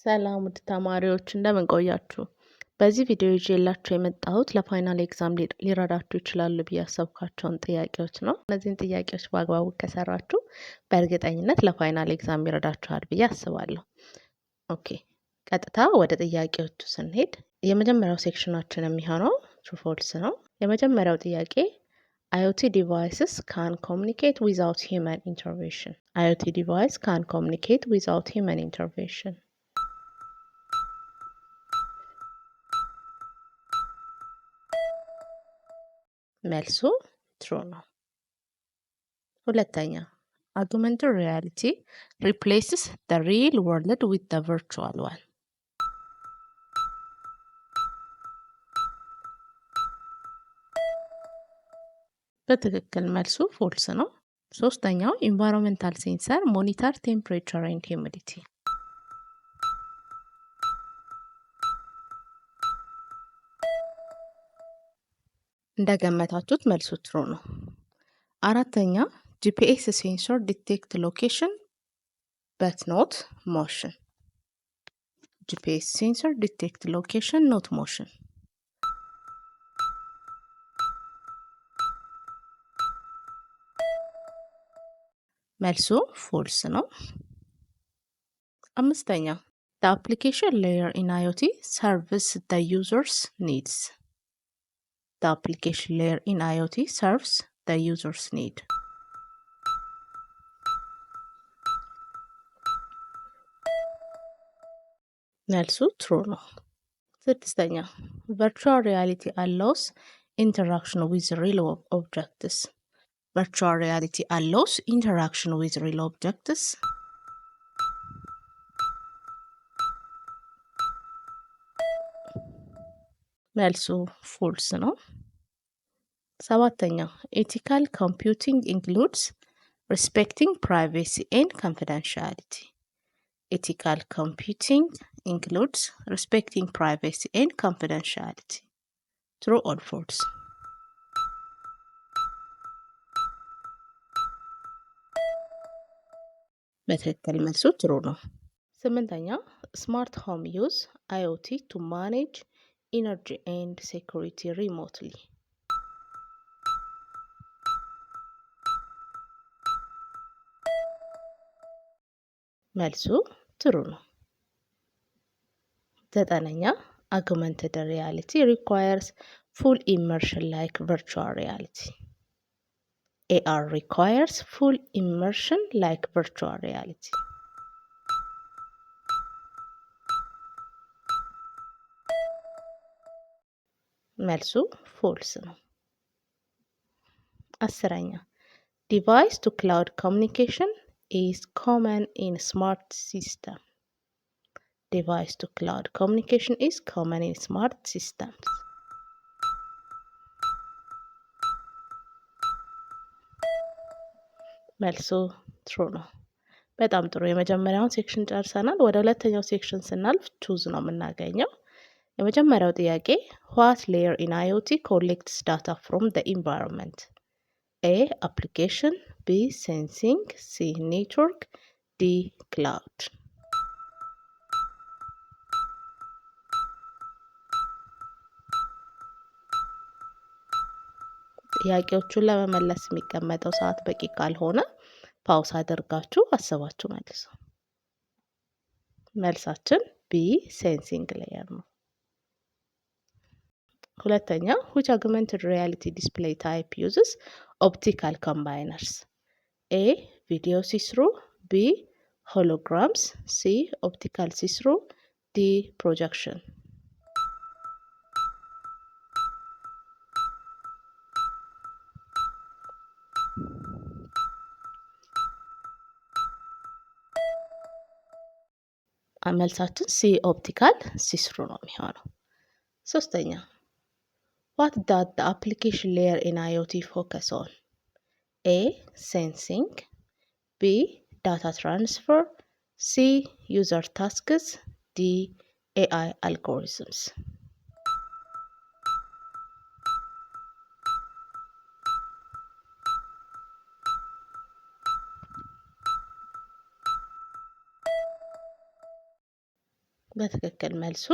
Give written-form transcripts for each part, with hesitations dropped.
ሰላም ውድ ተማሪዎች እንደምን ቆያችሁ? በዚህ ቪዲዮ ይዤላችሁ የመጣሁት ለፋይናል ኤግዛም ሊረዳችሁ ይችላሉ ብዬ ያሰብኳቸውን ጥያቄዎች ነው። እነዚህን ጥያቄዎች በአግባቡ ከሰራችሁ በእርግጠኝነት ለፋይናል ኤግዛም ይረዳችኋል ብዬ አስባለሁ። ኦኬ፣ ቀጥታ ወደ ጥያቄዎቹ ስንሄድ የመጀመሪያው ሴክሽናችን የሚሆነው ትሩ ፎልስ ነው። የመጀመሪያው ጥያቄ IoT devices can communicate without human intervention. IoT device can communicate without human intervention. መልሱ ትሩ ነው። ሁለተኛ augmented reality replaces the real world with the virtual one. በትክክል መልሱ ፎልስ ነው። ሶስተኛው ኢንቫይሮንመንታል ሴንሰር ሞኒተር ቴምፕሬቸር ኤንድ ሂዩሚዲቲ። እንደገመታችሁት መልሱ ትሩ ነው። አራተኛ ጂፒኤስ ሴንሰር ዲቴክት ሎኬሽን በት ኖት ሞሽን። ጂፒኤስ ሴንሰር ዲቴክት ሎኬሽን ኖት ሞሽን። መልሱ ፎልስ ነው። አምስተኛ the application layer in IoT serves the user's needs. The application layer in IoT serves the user's need. መልሱ ትሩ ነው። ስድስተኛ virtual reality allows interaction with real objects. Virtual reality allows interaction with real objects. መልሱ ፎልስ ነው። ሰባተኛ ethical computing includes respecting privacy and confidentiality. Ethical computing includes respecting privacy and confidentiality. True or false? በትክክል መልሱ ትሩ ነው። ስምንተኛ ስማርት ሆም ዩዝ IoT to manage energy and security remotely. መልሱ ትሩ ነው። ዘጠነኛ augmented reality requires full immersion like virtual reality. AR requires full immersion like virtual reality. መልሱ ፎልስ ነው። አስረኛ device to cloud communication is common in smart system. Device to cloud communication is common in smart systems. መልሱ ትሩ ነው። በጣም ጥሩ። የመጀመሪያውን ሴክሽን ጨርሰናል። ወደ ሁለተኛው ሴክሽን ስናልፍ ቹዝ ነው የምናገኘው። የመጀመሪያው ጥያቄ what layer in IoT collects data from the environment? A application, B sensing, C network, D cloud. ጥያቄዎቹን ለመመለስ የሚቀመጠው ሰዓት በቂ ካልሆነ ፓውስ አድርጋችሁ አስባችሁ መልሱ። መልሳችን ቢ ሴንሲንግ ሌየር ነው። ሁለተኛ which augmented reality display type uses optical combiners? A video see-through, B holograms, C optical see-through, D projection. መልሳችን ሲ ኦፕቲካል ሲስሩ ነው የሚሆነው። ሶስተኛ what does the application layer in IoT focus on? A sensing, B data transfer, C user tasks, D AI algorithms. በትክክል መልሱ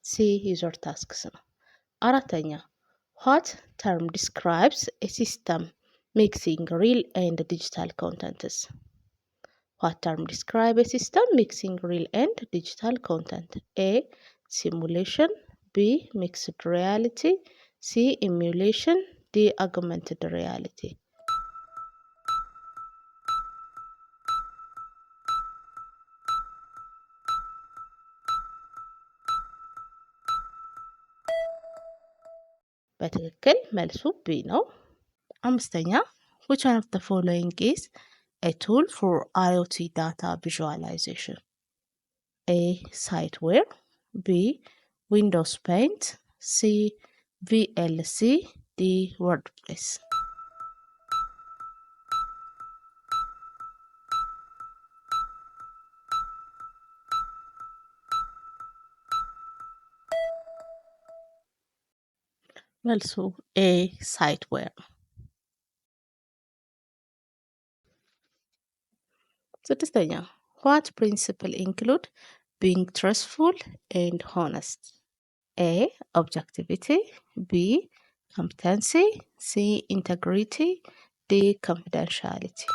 ሲ ዩዘር ታስክስ ነው። አራተኛ what term describes a system mixing real and digital contents? What term describe a system mixing real and digital content? A. Simulation. B. Mixed reality. C. Emulation. D. Augmented reality. በትክክል መልሱ ቢ ነው። አምስተኛ which one of the following is a tool for IoT data visualization? A. Siteware. B. Windows Paint. C. VLC. D. WordPress. መልሱ A. Siteware. ስድስተኛ what principle include being truthful and honest? A. Objectivity. B. Competency. C. Integrity. D. Confidentiality.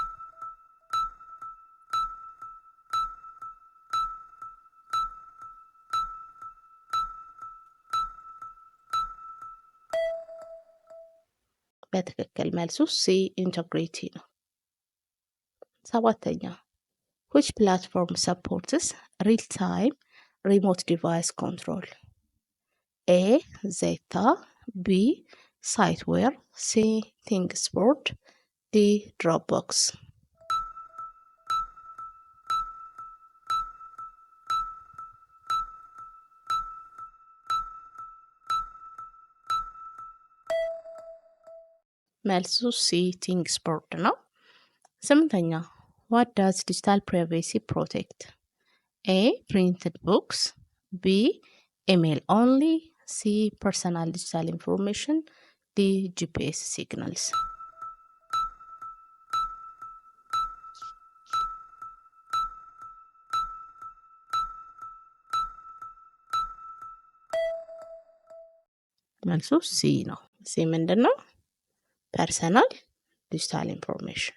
በትክክል መልሱ C. Integrity ነው። ሰባተኛ which platform supports real-time remote device control? A. Zeta. B. Siteware. C. ThingSport. D. Dropbox. መልሱ C. ThingSport ነው። ስምንተኛ what does digital privacy protect? A. Printed books. B. Email only. C. Personal digital information. D. GPS signals. መልሱ C ነው። C ምንድን ነው? ፐርሰናል ዲጂታል ኢንፎርሜሽን።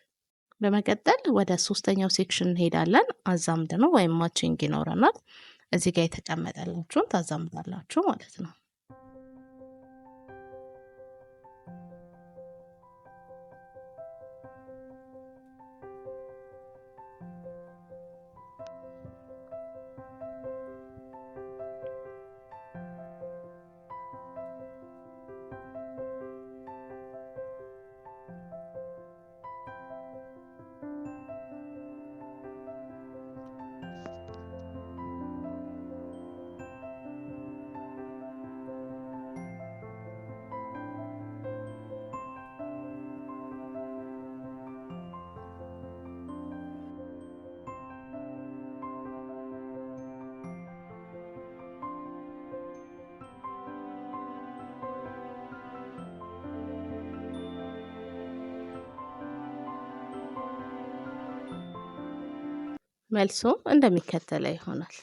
በመቀጠል ወደ ሶስተኛው ሴክሽን እንሄዳለን። አዛምድ ነው ወይም ማቺንግ ይኖረናል። እዚህ ጋር የተቀመጠላችሁን ታዛምዳላችሁ ማለት ነው። መልሱ እንደሚከተለው ይሆናል።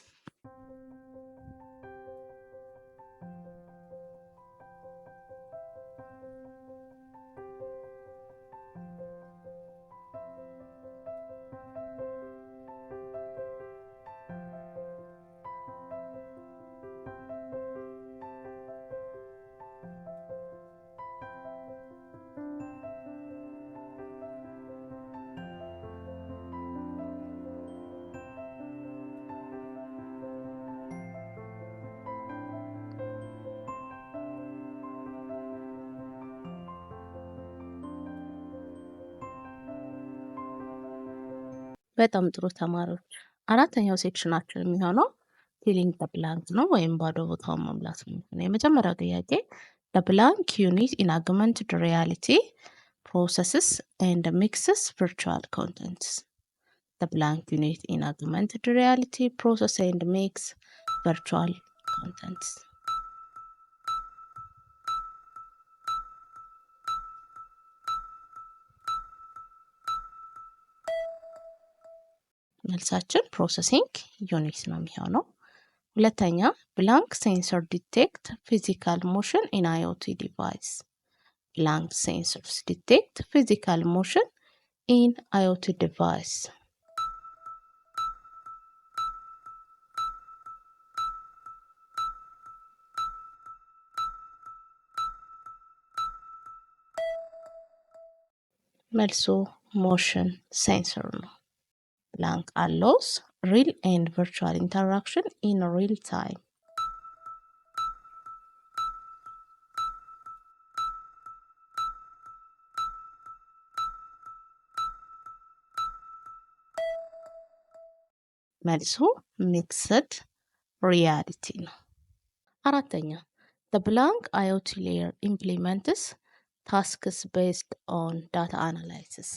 በጣም ጥሩ ተማሪዎች። አራተኛው ሴክሽናችን የሚሆነው ፊሊንግ ዘ ብላንክ ነው ወይም ባዶ ቦታውን መሙላት ነው። የመጀመሪያው ጥያቄ the blank unit in augmented reality processes and mixes virtual contents. The blank unit in augmented reality processes and mix virtual contents. መልሳችን ፕሮሰሲንግ ዩኒት ነው የሚሆነው። ሁለተኛ ብላንክ ሴንሰር ዲቴክት ፊዚካል ሞሽን ኢን አይኦቲ ዲቫይስ። ብላንክ ሴንሰርስ ዲቴክት ፊዚካል ሞሽን ኢን አይኦቲ ዲቫይስ። መልሱ ሞሽን ሴንሰር ነው። ብላንክ allows real and virtual interaction in real time. መልሱ ሚክስድ ሪያሊቲ ነው። አራተኛ the blank IoT layer implements tasks based on data analysis.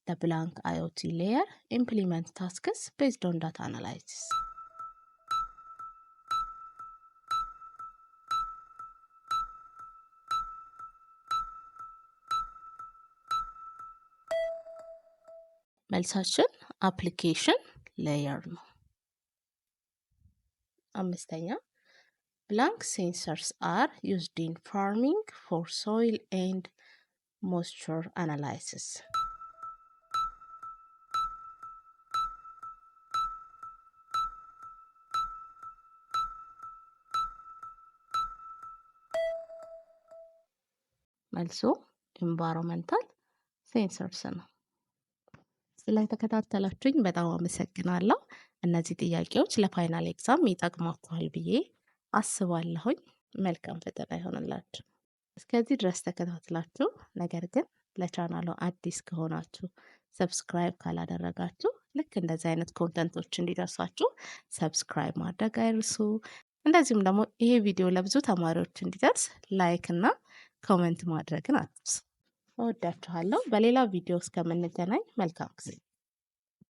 The blank IoT layer implements tasks based on data analysis. መልሳችን አፕሊኬሽን ሌየር ነው። አምስተኛ blank sensors are used in farming for soil and moisture analysis. መልሱ ኢንቫይሮንመንታል ሴንሰርስ ነው። ስለተከታተላችሁኝ በጣም አመሰግናለሁ። እነዚህ ጥያቄዎች ለፋይናል ኤግዛም ይጠቅሟችኋል ብዬ አስባለሁኝ። መልካም ፈተና ይሆንላችሁ። እስከዚህ ድረስ ተከታትላችሁ ነገር ግን ለቻናሉ አዲስ ከሆናችሁ ሰብስክራይብ ካላደረጋችሁ ልክ እንደዚህ አይነት ኮንተንቶች እንዲደርሳችሁ ሰብስክራይብ ማድረግ አይርሱ። እንደዚሁም ደግሞ ይሄ ቪዲዮ ለብዙ ተማሪዎች እንዲደርስ ላይክ እና ኮሜንት ማድረግን አትርሱ። እወዳችኋለሁ። በሌላ ቪዲዮ እስከምንገናኝ መልካም ጊዜ